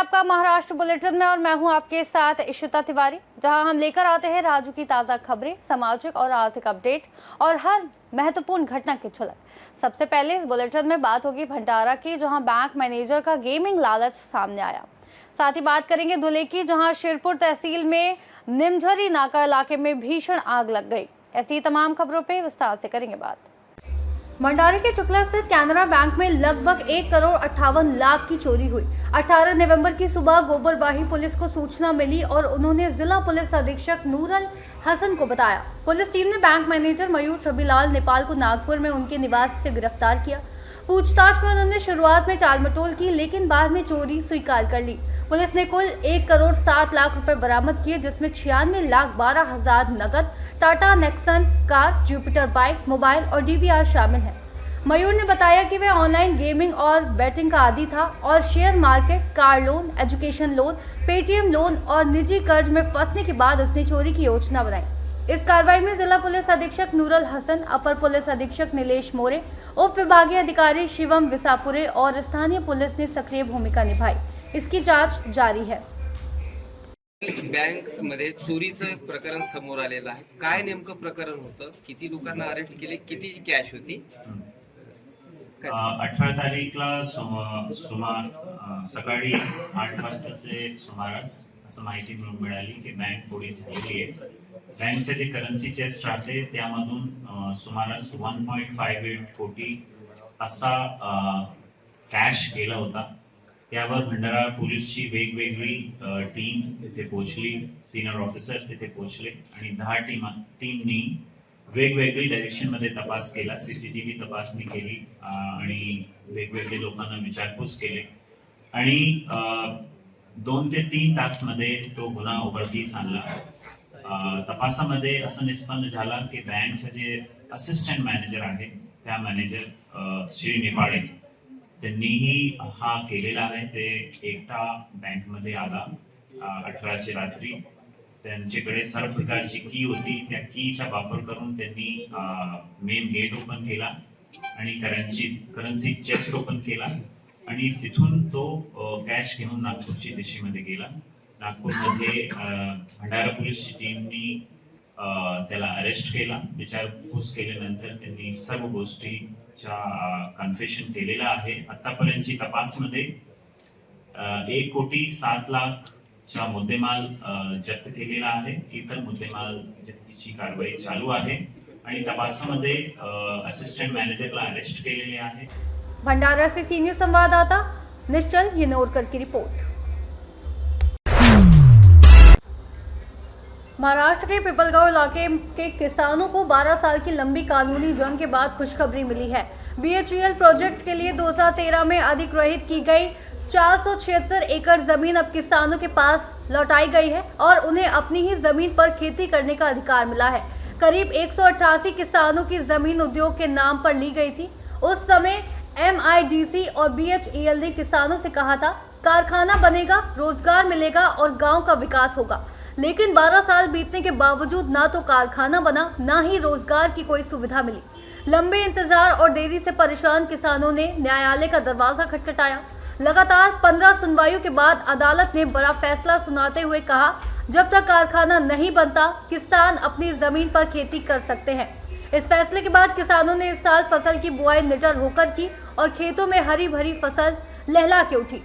आपका महाराष्ट्र बुलेटिन में और मैं हूं आपके साथ इशिता तिवारी, जहां हम लेकर आते हैं राज्य की ताज़ा खबरें, सामाजिक और आर्थिक अपडेट और हर महत्वपूर्ण घटना की झलक। सबसे पहले इस बुलेटिन में बात होगी भंडारा की, जहां बैंक मैनेजर का गेमिंग लालच सामने आया। साथ ही बात करेंगे धुले की, जहां शिरपुर तहसील में निमझरी नाका इलाके में भीषण आग लग गई। ऐसी तमाम खबरों पर विस्तार से करेंगे बात। भंडारे के चुकला स्थित कैनरा बैंक में लगभग 1,58,00,000 की चोरी हुई। 18 नवंबर की सुबह गोबरवाही पुलिस को सूचना मिली और उन्होंने जिला पुलिस अधीक्षक नूरुल हसन को बताया। पुलिस टीम ने बैंक मैनेजर मयूर छबीलाल नेपाल को नागपुर में उनके निवास से गिरफ्तार किया। पूछताछ में उन्होंने शुरुआत में टालमटोल की, लेकिन बाद में चोरी स्वीकार कर ली। पुलिस ने कुल 1,07,00,000 रुपए बरामद किए, जिसमें 96,12,000 नकद, Tata Nexon car, Jupiter bike, mobile और डीवीआर शामिल हैं। मयूर ने बताया कि वह ऑनलाइन गेमिंग और बैटिंग का आदी था और share market, car loan, education loan, Paytm loan और निजी कर्ज में फंसने के बाद उसने चोरी की योजना बनाई। इस कार्रवाई में जिला पुलिस अधीक्षक नूरुल हसन, अपर पुलिस अधीक्षक नीलेश मोरे, उप विभागीय अधिकारी शिवम विसापुरे और स्थानीय पुलिस ने सक्रिय भूमिका निभाई। इसकी जांच जारी है। बँक मध्ये चोरीचं प्रकरण समोर आलेलं आहे। काय नेमकं प्रकरण होतं? किती लोकांना अरेस्ट केले? किती कॅश होती? 18 तारीखला सकाळी 8 वाजताचे सुमारास असं माहिती मिळाली की बँक फोडी झालेली आहे। बँकचे जे करन्सी चेस्ट राहते त्यामधून सुमारास 1.58 कोटी असा कॅश गेला होता। त्यावर भंडारा पोलीसची वेगवेगळी टीम तिथे पोहोचली, सिनियर ऑफिसर तिथे पोहोचले आणि 10 टीमनी वेगवेगळी डायरेक्शन मध्ये तपास केला, सीसीटीव्ही तपासणी केली आणि वेगवेगळे लोकांना विचारपूस केले आणि 2 ते 3 तासामध्ये तो गुन्हा उघडकीस आणला। तपासामध्ये असं निष्पन्न झाला की बँकचे जे असिस्टंट मॅनेजर आहे त्या मॅनेजर श्री नेपाळे त्यांनीही हा केलेला आहे। ते एकटा बँक मध्ये आला 18ची रात्री। त्यांच्याकडे सर्व प्रकारची की होती, त्या कीचा वापर करून त्यांनी मेन गेट ओपन केला आणि करन्सी चेस्ट ओपन केला आणि तिथून तो कॅश घेऊन नागपूरच्या दिशेमध्ये गेला। नागपूरमध्ये भंडारा पोलीसची टीमनी त्याला अरेस्ट केला। विचारपूस केल्यानंतर त्यांनी सर्व गोष्टीचा कन्फेशन केलेला आहे। आतापर्यंतची तपासमध्ये 1,07,00,000 चा मुद्देमाल जप्त केलेला आहे। इतर मुद्देमाल जप्तीची कारवाई चालू आहे आणि तपासामध्ये असिस्टंट मॅनेजरला अरेस्ट केलेले आहे। भंडारा से सीनियर संवाददाता निश्चल यनोरकर की रिपोर्ट। महाराष्ट्र के पिपलगांव इलाके के किसानों को 12 साल की लंबी कानूनी जंग के बाद खुशखबरी मिली है। बीएचईएल प्रोजेक्ट के लिए 2013 में अधिग्रहित की गई 476 एकड़ जमीन अब किसानों के पास लौटाई गई है और उन्हें अपनी ही जमीन पर खेती करने का अधिकार मिला है। करीब 188 किसानों की जमीन उद्योग के नाम पर ली गई थी। उस समय MIDC और BHEL ने किसानों से कहा था, कारखाना बनेगा, रोजगार मिलेगा और गांव का विकास होगा। लेकिन 12 साल बीतने के बावजूद ना तो कारखाना बना, ना ही रोजगार की कोई सुविधा मिली। लंबे इंतजार और देरी से परेशान किसानों ने न्यायालय का दरवाजा खटखटाया। लगातार 15 सुनवाइयों के बाद अदालत ने बड़ा फैसला सुनाते हुए कहा, जब तक कारखाना नहीं बनता किसान अपनी जमीन पर खेती कर सकते हैं। इस फैसले के बाद किसानों ने इस साल फसल की बुआई निडर होकर की और खेतों में हरी भरी फसल लहला के उठी।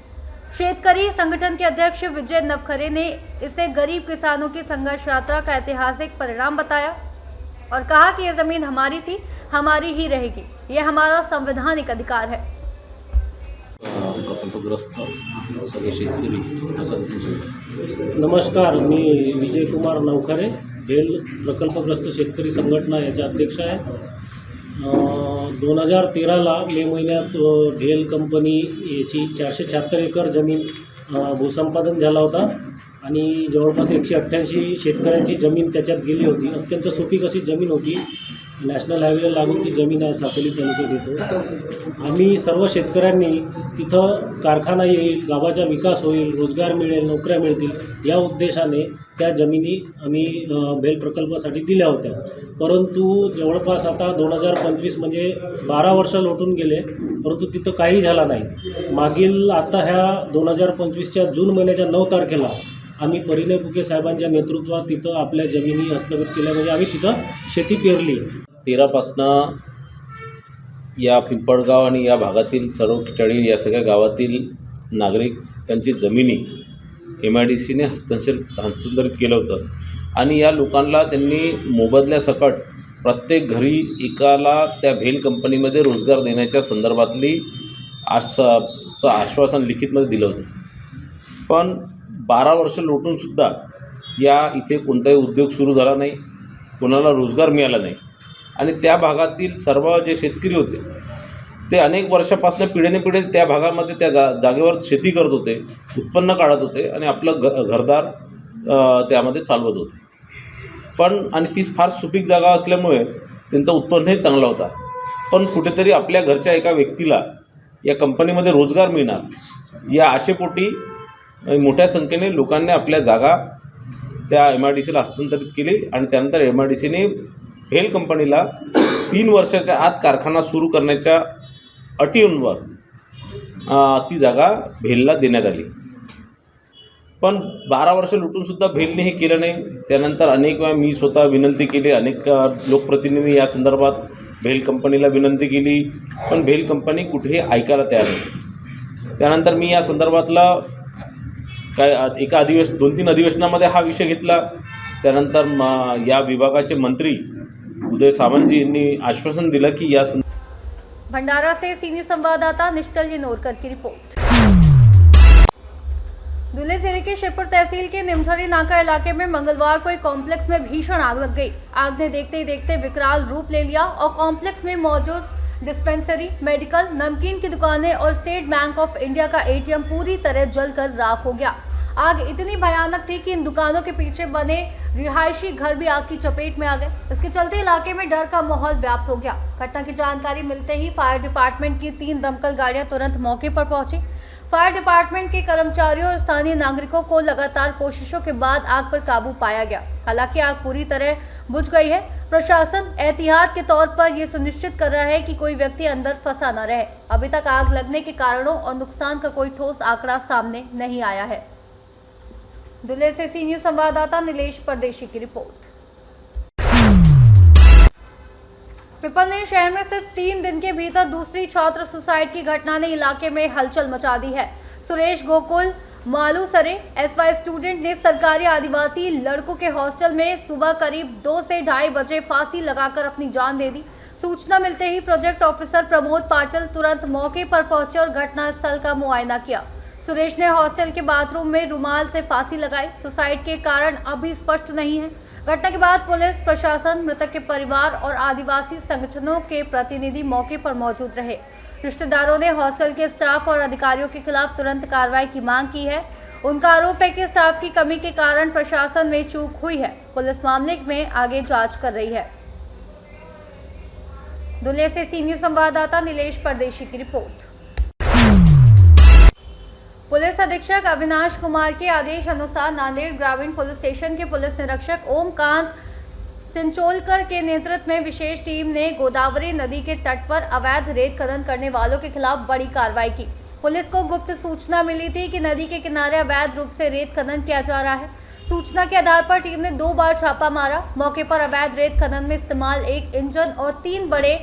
शेतकरी संगठन के अध्यक्ष विजय नवखरे ने इसे गरीब किसानों की संघर्ष यात्रा का ऐतिहासिक परिणाम बताया और कहा कि यह जमीन हमारी थी, हमारी ही रहेगी, यह हमारा संवैधानिक अधिकार है। नमस्कार, मी विजय कुमार नवखरे, ढेल प्रकल्पग्रस्त शेतकरी संघटना याचे अध्यक्ष आहे। 2013ला मे महिन्यात ढेल कंपनी याची 476 एकर जमीन भूसंपादन झाला होता आणि जवळपास 188 शेतकऱ्यांची जमीन त्याच्यात गेली होती। अत्यंत सुपीक अशी जमीन होती। नॅशनल हायवेला लागून ती जमीन आहे, साकोली तालुक्यात येतो। आम्ही सर्व शेतकऱ्यांनी तिथं कारखाना येईल, गावाचा विकास होईल, रोजगार मिळेल, नोकऱ्या मिळतील या उद्देशाने त्या जमिनी आम्ही भेल प्रकल्पासाठी दिल्या होत्या. परंतु जवळपास आता 2025 म्हणजे 12 वर्ष लोटून गेले, परंतु तिथं काही झाला नाही. मागील आता ह्या 2025च्या जून महिन्याच्या 9 तारखेला आम्ही परिणय फुके साहेबांच्या नेतृत्वात तिथं आपल्या जमिनी हस्तगत केल्या, म्हणजे आम्ही तिथं शेती पेरली. 13पासनं या पिंपळगाव आणि या भागातील सर्व किटाळी या सगळ्या गावातील नागरिकांची जमिनी MIDCने हस्तांतरित केलं होतं आणि या लोकांना त्यांनी मोबदल्यासकट प्रत्येक घरी एकाला त्या भेल कंपनीमध्ये रोजगार देण्याच्या संदर्भातली आश्वासन लिखितमध्ये दिलं होतं. पण 12 वर्ष लोटूनसुद्धा या इथे कोणताही उद्योग सुरू झाला नाही, कोणाला रोजगार मिळाला नाही आणि त्या भागातील सर्व जे शेतकरी होते ते अनेक वर्षापासून पिढ्याने त्या भागामध्ये त्या जागेवर शेती करत होते, उत्पन्न काढत होते आणि आपलं घरदार त्यामध्ये चालवत होते. पण आणि तीच फार सुपीक जागा असल्यामुळे त्यांचं उत्पन्नही चांगलं होता. पण कुठेतरी आपल्या घरच्या एका व्यक्तीला या कंपनीमध्ये रोजगार मिळणार या आशेपोटी मोठ्या संख्येने लोकांनी आपल्या जागा त्या MIDCला हस्तांतरित केली आणि त्यानंतर MIDCने भेल कंपनीला 3 वर्षाच्या आत कारखाना सुरू करण्याच्या अटींवर ती जागा भेलला देण्यात आली. पण 12 वर्ष लुटूनसुद्धा भेलने हे केलं नाही. त्यानंतर अनेक वेळा मी स्वतः विनंती केली, अनेक लोकप्रतिनिधी या संदर्भात भेल कंपनीला विनंती केली, पण भेल कंपनी कुठेही ऐकायला तयार नाही. त्यानंतर मी या संदर्भातला एका 2-3 अधिवेशनामध्ये हा विषय घेतला. त्यानंतर या विभागाचे मंत्री उदय सामंतजी यांनी आश्वासन दिलं की या भंडारा से सीनियर संवाददाता निश्चल नोरकर की रिपोर्ट। धुले जिले के शिरपुर तहसील के निमझरी नाका इलाके में मंगलवार को एक कॉम्प्लेक्स में भीषण आग लग गई। आग ने देखते ही देखते विकराल रूप ले लिया और कॉम्प्लेक्स में मौजूद डिस्पेंसरी, मेडिकल, नमकीन की दुकानें और स्टेट बैंक ऑफ इंडिया का ATM पूरी तरह जलकर राख हो गया। आग इतनी भयानक थी कि इन दुकानों के पीछे बने रिहायशी घर भी आग की चपेट में आ गए। इसके चलते इलाके में डर का माहौल व्याप्त हो गया। घटना की जानकारी मिलते ही फायर डिपार्टमेंट की 3 दमकल गाड़ियां तुरंत मौके पर पहुंची। फायर डिपार्टमेंट के कर्मचारियों और स्थानीय नागरिकों को लगातार कोशिशों के बाद आग पर काबू पाया गया। हालांकि आग पूरी तरह बुझ गई है। प्रशासन एहतियात के तौर पर यह सुनिश्चित कर रहा है कि कोई व्यक्ति अंदर फंसा न रहे। अभी तक आग लगने के कारणों और नुकसान का कोई ठोस आंकड़ा सामने नहीं आया है। धुले से सी न्यूज संवाददाता नीलेश परदेशी की रिपोर्ट। पिपलनेर शहर में सिर्फ 3 दिन के भीतर दूसरी छात्र सुसाइड की घटना ने इलाके में हलचल मचा दी है। सुरेश गोकुल मालूसरे SY स्टूडेंट ने सरकारी आदिवासी लड़कों के हॉस्टल में सुबह करीब 2 से 2:30 बजे फांसी लगाकर अपनी जान दे दी। सूचना मिलते ही प्रोजेक्ट ऑफिसर प्रमोद पाटिल तुरंत मौके पर पहुंचे और घटनास्थल का मुआयना किया। सुरेश ने हॉस्टल के बाथरूम में रुमाल से फांसी लगाई। सुसाइड के कारण अभी स्पष्ट नहीं है। घटना के बाद पुलिस प्रशासन, मृतक के परिवार और आदिवासी संगठनों के प्रतिनिधि मौके पर मौजूद रहे। रिश्तेदारों ने हॉस्टल के स्टाफ और अधिकारियों के खिलाफ तुरंत कार्रवाई की मांग की है। उनका आरोप है कि स्टाफ की कमी के कारण प्रशासन में चूक हुई है। पुलिस मामले में आगे जांच कर रही है। धुले से सीनियर संवाददाता नीलेश परदेशी की रिपोर्ट। पुलिस अधीक्षक अविनाश कुमार के आदेश अनुसार नांदेड़ ग्रामीण पुलिस स्टेशन के पुलिस निरीक्षक ओमकांत चिंचोलकर के नेतृत्व में विशेष टीम ने गोदावरी नदी के तट पर अवैध रेत खनन करने वालों के खिलाफ बड़ी कार्रवाई की। पुलिस को गुप्त सूचना मिली थी कि नदी के किनारे अवैध रूप से रेत खनन किया जा रहा है। सूचना के आधार पर टीम ने 2 बार छापा मारा। मौके पर अवैध रेत खनन में इस्तेमाल 1 इंजन और 3 बड़े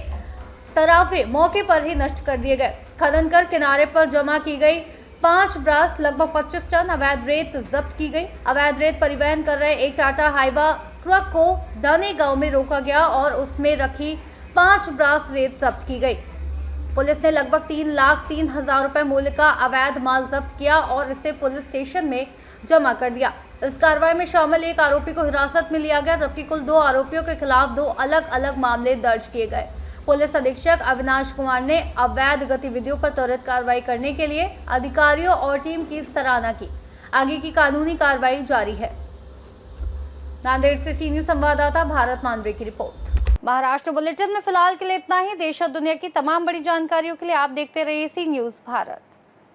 तराफे मौके पर ही नष्ट कर दिए गए। खनन कर किनारे पर जमा की गई 5 ब्रास लगभग 25 टन अवैध रेत जब्त की गई। अवैध रेत परिवहन कर रहे एक टाटा हाइवा ट्रक को दाने गांव में रोका गया और उसमें रखी 5 ब्रास रेत जब्त की गई। पुलिस ने लगभग 3,03,000 रुपए मूल्य का अवैध माल जब्त किया और इसे पुलिस स्टेशन में जमा कर दिया। इस कार्रवाई में शामिल एक आरोपी को हिरासत में लिया गया, जबकि कुल 2 आरोपियों के खिलाफ 2 अलग अलग मामले दर्ज किए गए। पुलिस अधीक्षक अविनाश कुमार ने अवैध गतिविधियों पर त्वरित कार्रवाई करने के लिए अधिकारियों और टीम की सराहना की। आगे की कानूनी कार्रवाई जारी है। नांदेड़ से सी न्यूज संवाददाता भारत मांडरे की रिपोर्ट। महाराष्ट्र बुलेटिन में फिलहाल के लिए इतना ही। देश और दुनिया की तमाम बड़ी जानकारियों के लिए आप देखते रहिए सी न्यूज भारत।